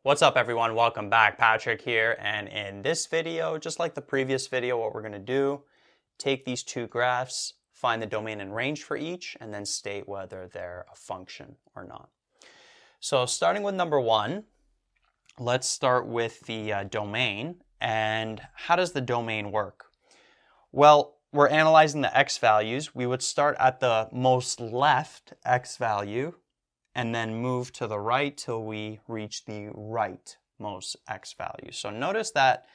What's up everyone, welcome back. Patrick here, and in this video, just like the previous video, what we're going to do, take these two graphs, find the domain and range for each, and then state whether they're a function or not. So starting with number one, let's start with the domain. And how does the domain work? Well, we're analyzing the x values. We would start at the most left x value and then move to the right till we reach the rightmost x value. So notice that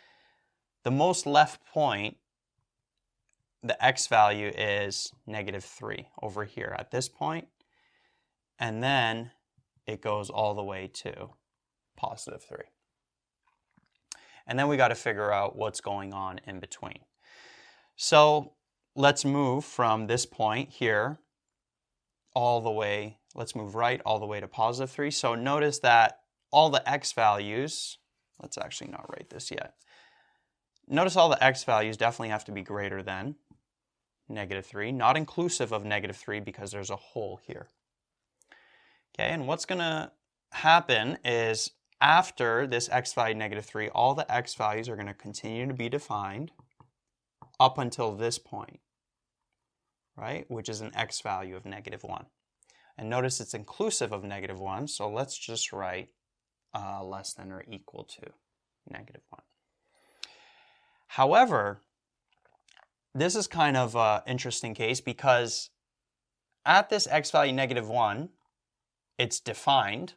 the most left point, the x value is -3 over here at this point, and then it goes all the way to +3. And then we got to figure out what's going on in between. So let's move from this point here all the way, let's move right all the way to +3. So notice that all the x values, let's actually not write this yet. Notice all the x values definitely have to be greater than -3, not inclusive of -3 because there's a hole here. Okay, and what's going to happen is after this x value -3, all the x values are going to continue to be defined up until this point, right, which is an x value of -1. And notice it's inclusive of -1, so let's just write less than or equal to -1. However, this is kind of an interesting case because at this x value -1, it's defined.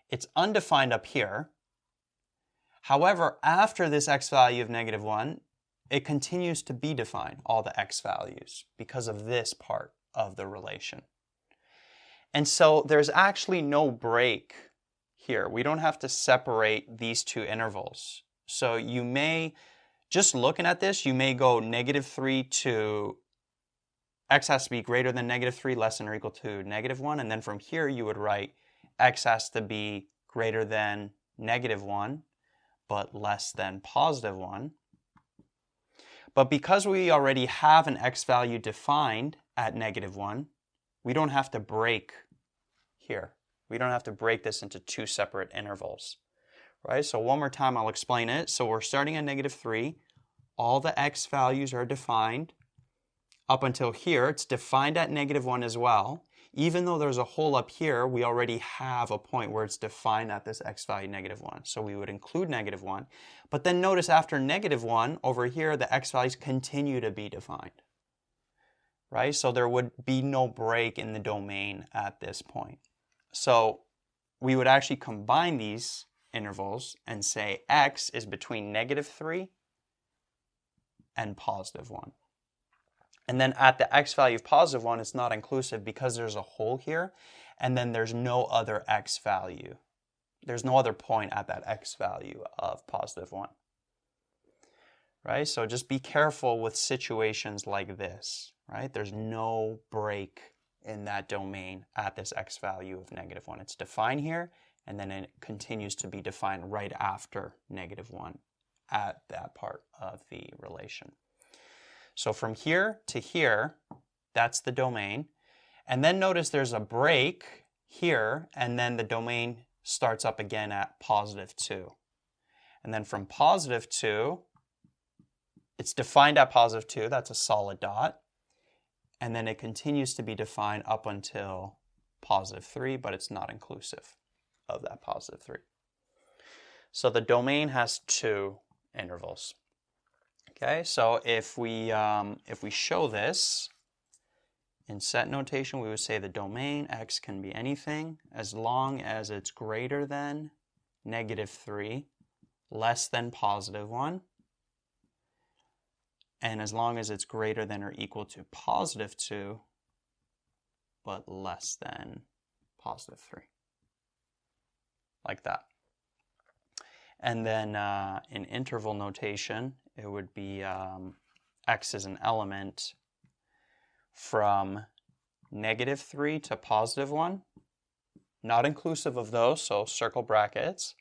It's undefined up here. However, after this x value of -1, it continues to be defined, all the x values, because of this part of the relation. And so there's actually no break here. We don't have to separate these two intervals. So you may, just looking at this, you may go -3 to x has to be greater than -3, less than or equal to -1. And then from here you would write x has to be greater than -1, but less than +1. But because we already have an x value defined at -1, we don't have to break here. We don't have to break this into two separate intervals, right? So one more time, I'll explain it. So we're starting at -3. All the x values are defined up until here. It's defined at -1 as well. Even though there's a hole up here, we already have a point where it's defined at this x value -1. So we would include -1. But then notice after -1, over here, the x values continue to be defined, right? So there would be no break in the domain at this point. So we would actually combine these intervals and say x is between -3 and +1. And then at the x value of +1, it's not inclusive because there's a hole here, and then there's no other x value. There's no other point at that x value of +1. Right? So just be careful with situations like this, right? There's no break in that domain at this x value of -1. It's defined here, and then it continues to be defined right after -1 at that part of the relation. So from here to here, that's the domain. And then notice there's a break here, and then the domain starts up again at +2. And then from +2, it's defined at +2, that's a solid dot. And then it continues to be defined up until +3, but it's not inclusive of that +3. So the domain has two intervals. Okay, so if we show this in set notation, we would say the domain x can be anything as long as it's greater than -3, less than +1, and as long as it's greater than or equal to +2, but less than +3, like that. And then in interval notation, it would be x is an element from -3 to +1, not inclusive of those, so circle brackets,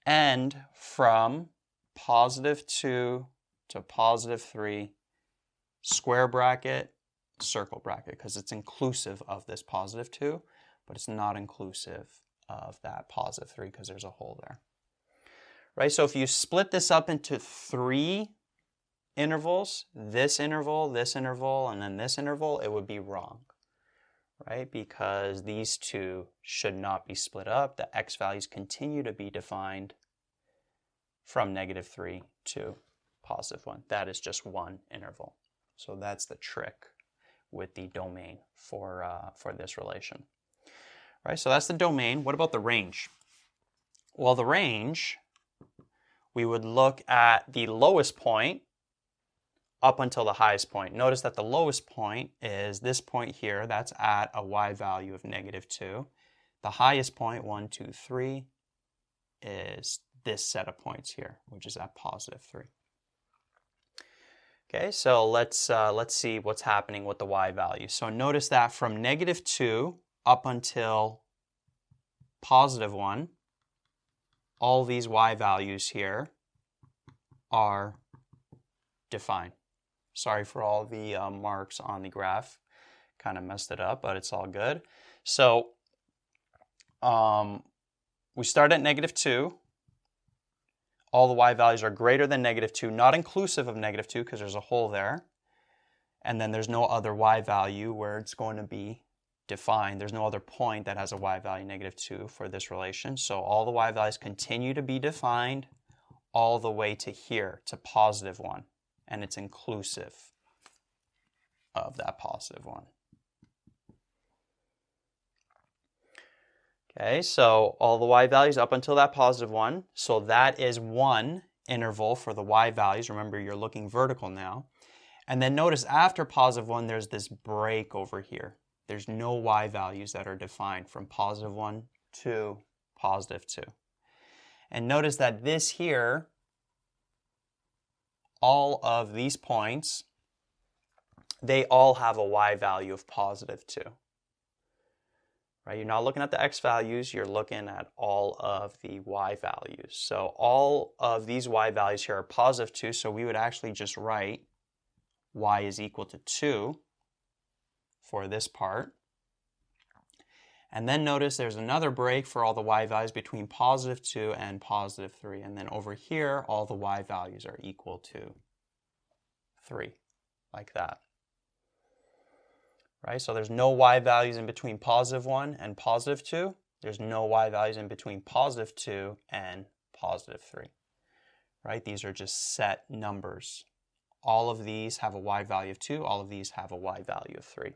and from +2 to +3, square bracket, circle bracket, because it's inclusive of this +2, but it's not inclusive of that positive 3 because there's a hole there. Right, so if you split this up into 3 intervals, this interval, and then this interval, it would be wrong. Right, because these two should not be split up. The x values continue to be defined from -3 to +1. That is just one interval. So that's the trick with the domain for this relation. Right, so that's the domain. What about the range? Well, the range, we would look at the lowest point up until the highest point. Notice that the lowest point is this point here. That's at a y value of -2. The highest point, 1, 2, 3, is this set of points here, which is at +3. Okay, so let's see what's happening with the y value. So notice that from -2 up until +1, all these y values here are defined. Sorry for all the marks on the graph. Kind of messed it up, but it's all good. So we start at -2. All the y values are greater than -2, not inclusive of -2 because there's a hole there. And then there's no other y value where it's going to be defined. There's no other point that has a y value -2 for this relation. So all the y values continue to be defined all the way to here, to +1. And it's inclusive of that +1. Okay, so all the y values up until that +1. So that is one interval for the y values. Remember, you're looking vertical now. And then notice after +1, there's this break over here. There's no y values that are defined from +1 to +2. And notice that this here, all of these points, they all have a y value of +2. Right? You're not looking at the x values, you're looking at all of the y values. So all of these y values here are +2, so we would actually just write y is equal to 2 for this part. And then notice there's another break for all the y values between +2 and +3. And then over here, all the y values are equal to 3, like that. Right? So there's no y values in between +1 and +2. There's no y values in between +2 and +3. Right? These are just set numbers. All of these have a y value of 2. All of these have a y value of 3.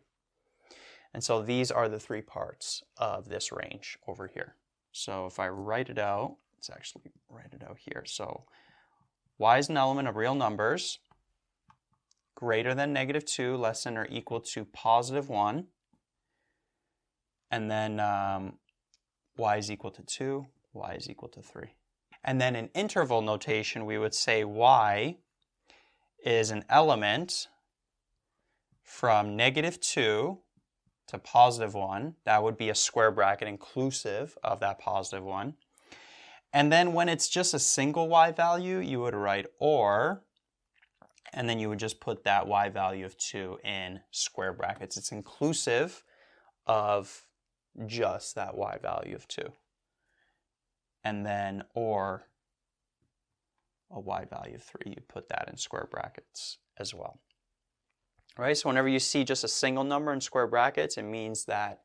And so these are the 3 parts of this range over here. So if I write it out, let's actually write it out here. So y is an element of real numbers greater than -2, less than or equal to +1. And then y is equal to 2, y is equal to 3. And then in interval notation, we would say y is an element from -2 to +1. That would be a square bracket inclusive of that +1. And then when it's just a single y value, you would write or, and then you would just put that y value of 2 in square brackets. It's inclusive of just that y value of 2. And then or a y value of 3, you put that in square brackets as well. Right, so whenever you see just a single number in square brackets, it means that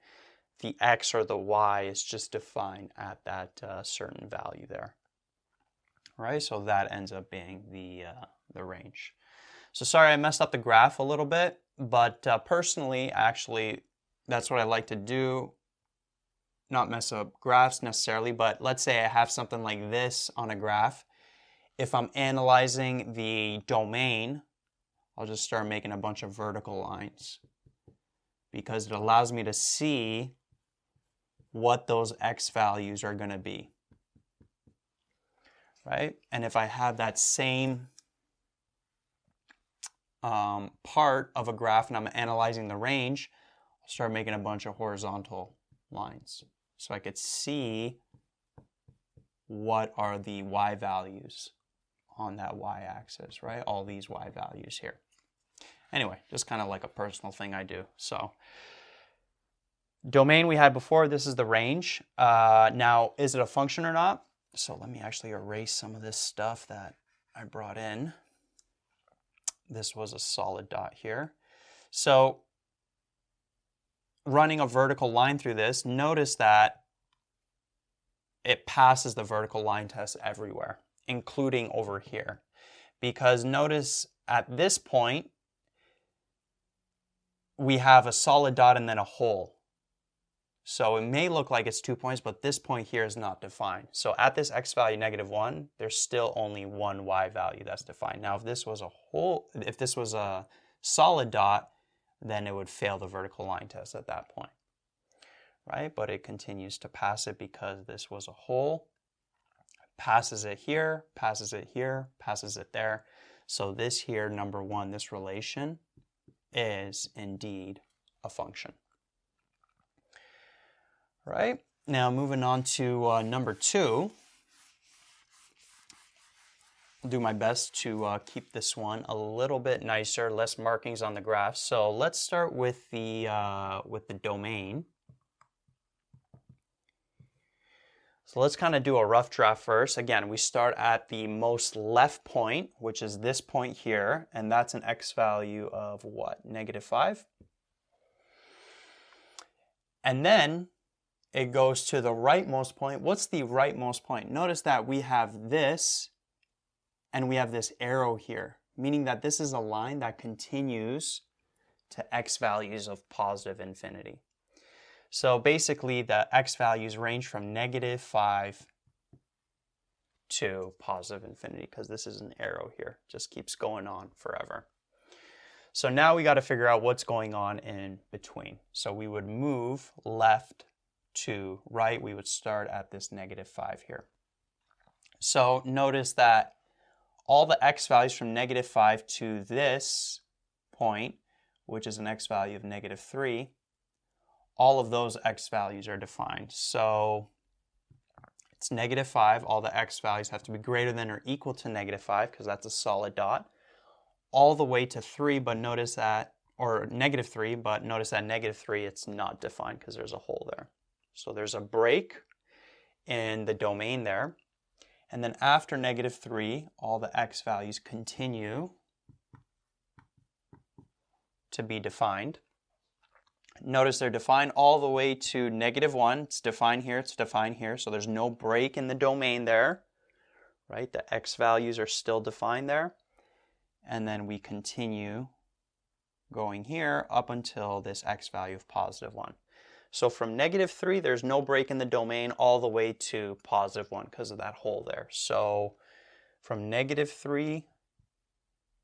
the x or the y is just defined at that certain value there. Right, so that ends up being the range. So sorry I messed up the graph a little bit, but personally, actually, that's what I like to do. Not mess up graphs necessarily, but let's say I have something like this on a graph. If I'm analyzing the domain, I'll just start making a bunch of vertical lines because it allows me to see what those x values are going to be. Right? And if I have that same part of a graph and I'm analyzing the range, I'll start making a bunch of horizontal lines so I could see what are the y values on that y-axis, right? All these y values here. Anyway, just kind of like a personal thing I do. So Domain we had before, this is the range. Now, is it a function or not? So let me actually erase some of this stuff that I brought in. This was a solid dot here. So running a vertical line through this, notice that it passes the vertical line test everywhere, including over here. Because notice at this point, we have a solid dot and then a hole. So it may look like it's 2 points, but this point here is not defined. So at this x value -1, there's still only one y value that's defined. Now if this was a solid dot, then it would fail the vertical line test at that point, right? But it continues to pass it because this was a hole. Passes it here, passes it here, passes it there. So this here, number one, this relation is indeed a function. Right? Now moving on to number 2. I'll do my best to keep this one a little bit nicer, less markings on the graph. So let's start with the domain. So let's kind of do a rough draft first. Again, we start at the most left point, which is this point here, and that's an x value of what? -5. And then it goes to the rightmost point. What's the rightmost point? Notice that we have this and we have this arrow here, meaning that this is a line that continues to x values of +infinity. So basically the x values range from -5 to +infinity because this is an arrow here. It just keeps going on forever. So now we got to figure out what's going on in between. So we would move left to right. We would start at this -5 here. So notice that all the x values from -5 to this point, which is an x value of -3, all of those x values are defined. So it's -5. All the x values have to be greater than or equal to -5 because that's a solid dot. All the way to 3, but notice that, or -3, but notice that -3, it's not defined because there's a hole there. So there's a break in the domain there. And then after -3, all the x values continue to be defined. Notice they're defined all the way to -1. It's defined here, it's defined here. So there's no break in the domain there, right? The x values are still defined there. And then we continue going here up until this x value of +1. So from -3, there's no break in the domain all the way to +1 because of that hole there. So from -3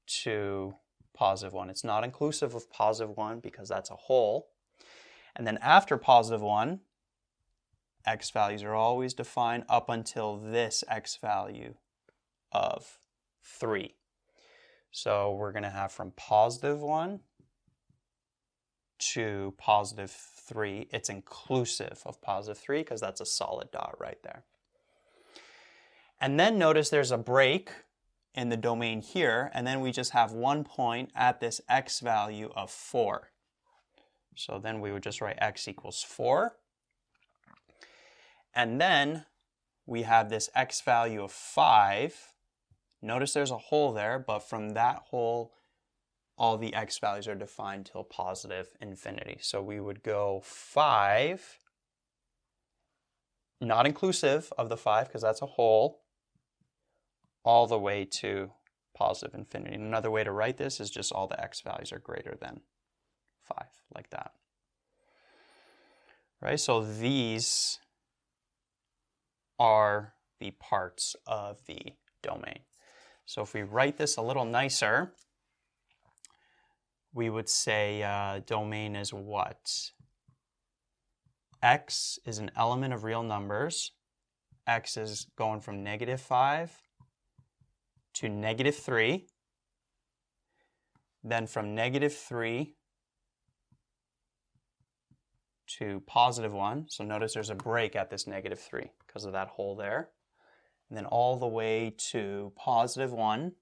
to +1, it's not inclusive of +1 because that's a hole. And then after +1, x values are always defined up until this x value of 3. So we're going to have from +1 to +3. It's inclusive of +3 because that's a solid dot right there. And then notice there's a break in the domain here, and then we just have one point at this x value of 4. So then we would just write x equals 4. And then we have this x value of 5. Notice there's a hole there, but from that hole, all the x values are defined till +infinity. So we would go 5, not inclusive of the 5 because that's a hole, all the way to +infinity. Another way to write this is just all the x values are greater than 5, like that. Right, so these are the parts of the domain. So if we write this a little nicer, we would say domain is what? X is an element of real numbers. X is going from -5 to -3. Then from -3 to +1. So notice there's a break at this -3 because of that hole there. And then all the way to +1.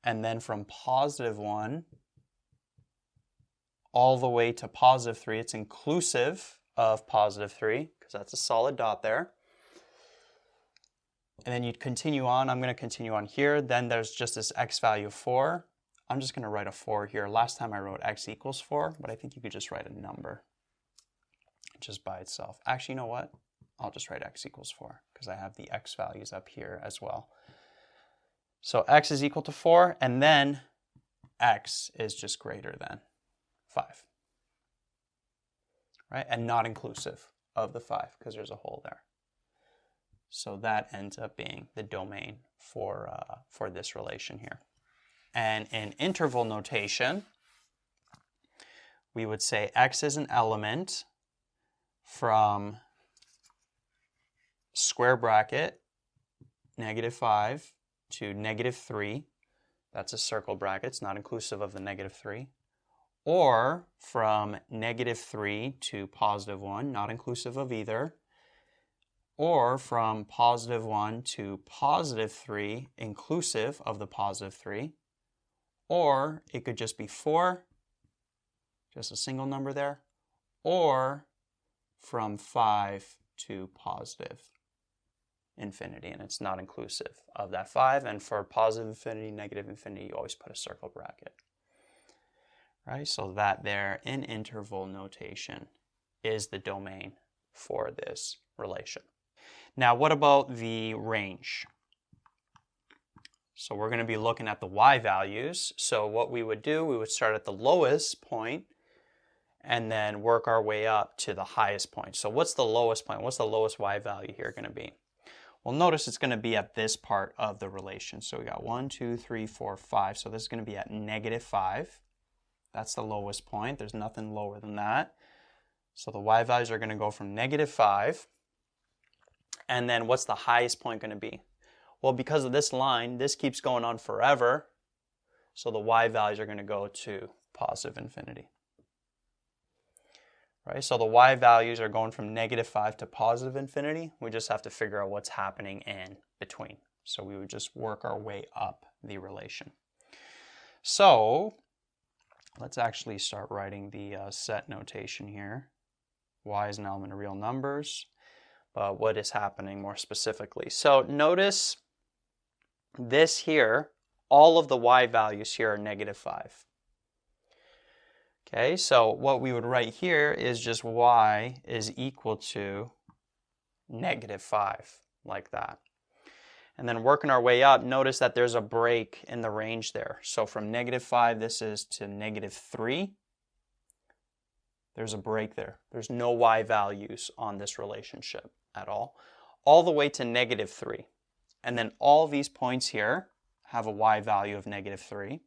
And then from +1 all the way to positive 3. It's inclusive of positive 3 because that's a solid dot there. And then you'd continue on. I'm going to continue on here. Then there's just this x value of 4. I'm just going to write a 4 here. Last time I wrote x equals 4, but I think you could just write a number just by itself. Actually, you know what? I'll just write x equals 4 because I have the x values up here as well. So x is equal to 4, and then x is just greater than 5. Right? And not inclusive of the 5 because there's a hole there. So that ends up being the domain for this relation here. And in interval notation, we would say x is an element from square bracket -5 to -3. That's a circle bracket. It's not inclusive of the -3. Or from -3 to +1, not inclusive of either. Or from +1 to +3, inclusive of the +3. Or it could just be 4, just a single number there. Or from 5 to +infinity, and it's not inclusive of that 5. And for positive infinity, negative infinity, you always put a circle bracket. Right? So that there in interval notation is the domain for this relation. Now, what about the range? So we're going to be looking at the y values. So what we would do, we would start at the lowest point and then work our way up to the highest point. So what's the lowest point? What's the lowest y value here going to be? Well, notice it's going to be at this part of the relation. So we got 1, 2, 3, 4, 5. So this is going to be at -5. That's the lowest point. There's nothing lower than that. So the y values are going to go from -5. And then what's the highest point going to be? Well, because of this line, this keeps going on forever. So the y values are going to go to +infinity. Right? So the y values are going from -5 to +infinity. We just have to figure out what's happening in between. So we would just work our way up the relation. So let's actually start writing the set notation here. Y is an element of real numbers. But what is happening more specifically? So notice this here, all of the y values here are -5. Okay, so what we would write here is just y is equal to -5, like that. And then working our way up, notice that there's a break in the range there. So from -5, this is to -3. There's a break there. There's no y values on this relationship at all the way to -3. And then all these points here have a y value of -3.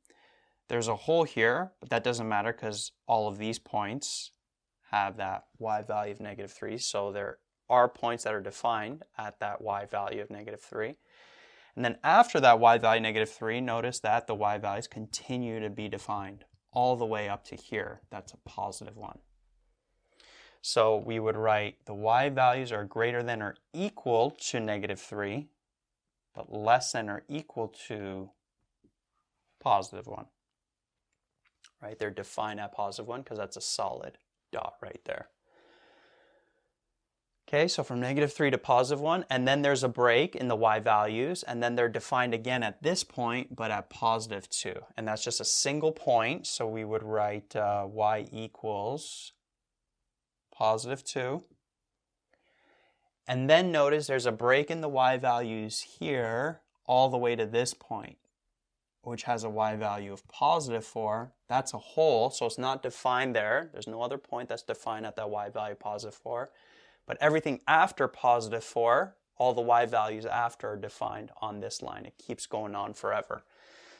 There's a hole here, but that doesn't matter because all of these points have that y value of -3. So there are points that are defined at that y value of -3. And then after that y value -3, notice that the y values continue to be defined all the way up to here. That's a +1. So we would write the y values are greater than or equal to -3, but less than or equal to +1. Right? They're defined at +1 because that's a solid dot right there. Okay, so from -3 to +1, and then there's a break in the y values, and then they're defined again at this point, but at +2. And that's just a single point, so we would write y equals +2. And then notice there's a break in the y values here all the way to this point, which has a y value of +4. That's a hole, so it's not defined there. There's no other point that's defined at that y value +4. But everything after +4, all the y values after are defined on this line. It keeps going on forever.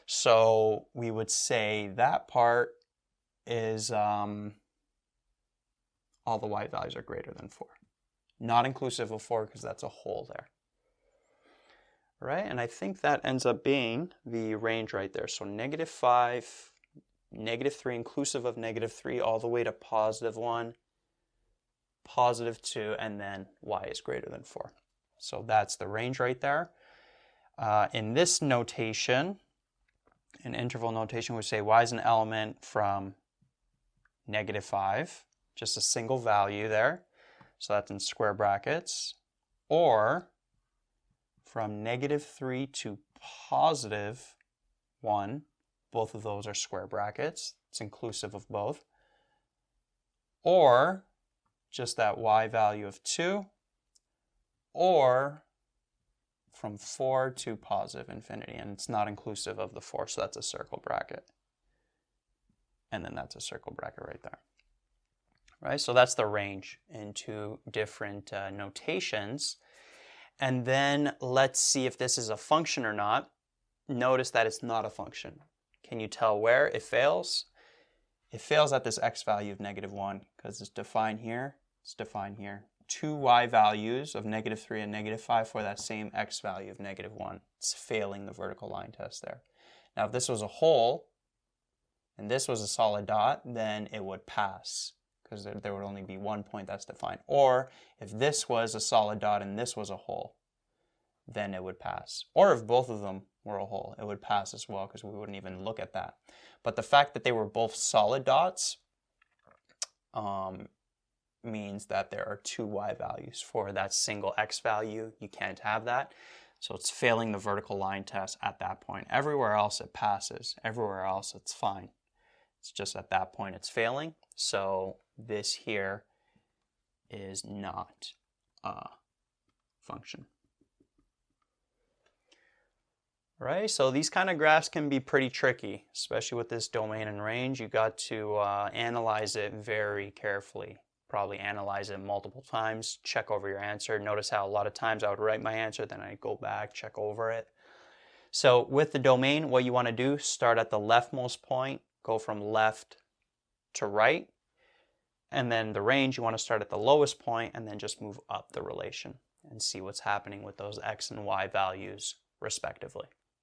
So we would say that part is all the y values are greater than 4. Not inclusive of 4 because that's a hole there. Right? And I think that ends up being the range right there. So -5, -3 inclusive of -3 all the way to +1, +2, and then y is greater than 4. So that's the range right there. In this notation, in interval notation, we say y is an element from -5, just a single value there, so that's in square brackets, or from -3 to +1, both of those are square brackets, it's inclusive of both, or just that y value of 2, or from 4 to +infinity, and it's not inclusive of the 4, so that's a circle bracket. And then that's a circle bracket right there. Right, so that's the range in two different notations. And then let's see if this is a function or not. Notice that it's not a function. Can you tell where it fails? It fails at this x value of -1 because it's defined here, it's defined here. Two y values of -3 and -5 for that same x value of -1. It's failing the vertical line test there. Now if this was a hole and this was a solid dot, then it would pass because there would only be one point that's defined. Or if this was a solid dot and this was a hole, then it would pass. Or if both of them were a hole, it would pass as well because we wouldn't even look at that. But the fact that they were both solid dots means that there are two y values for that single x value. You can't have that. So it's failing the vertical line test at that point. Everywhere else it passes. Everywhere else it's fine. It's just at that point it's failing. So this here is not a function. Right, so these kind of graphs can be pretty tricky, especially with this domain and range. You got to analyze it very carefully. Probably analyze it multiple times, check over your answer. Notice how a lot of times I would write my answer, then I'd go back, check over it. So with the domain, what you want to do, start at the leftmost point, go from left to right. And then the range, you want to start at the lowest point and then just move up the relation and see what's happening with those x and y values respectively.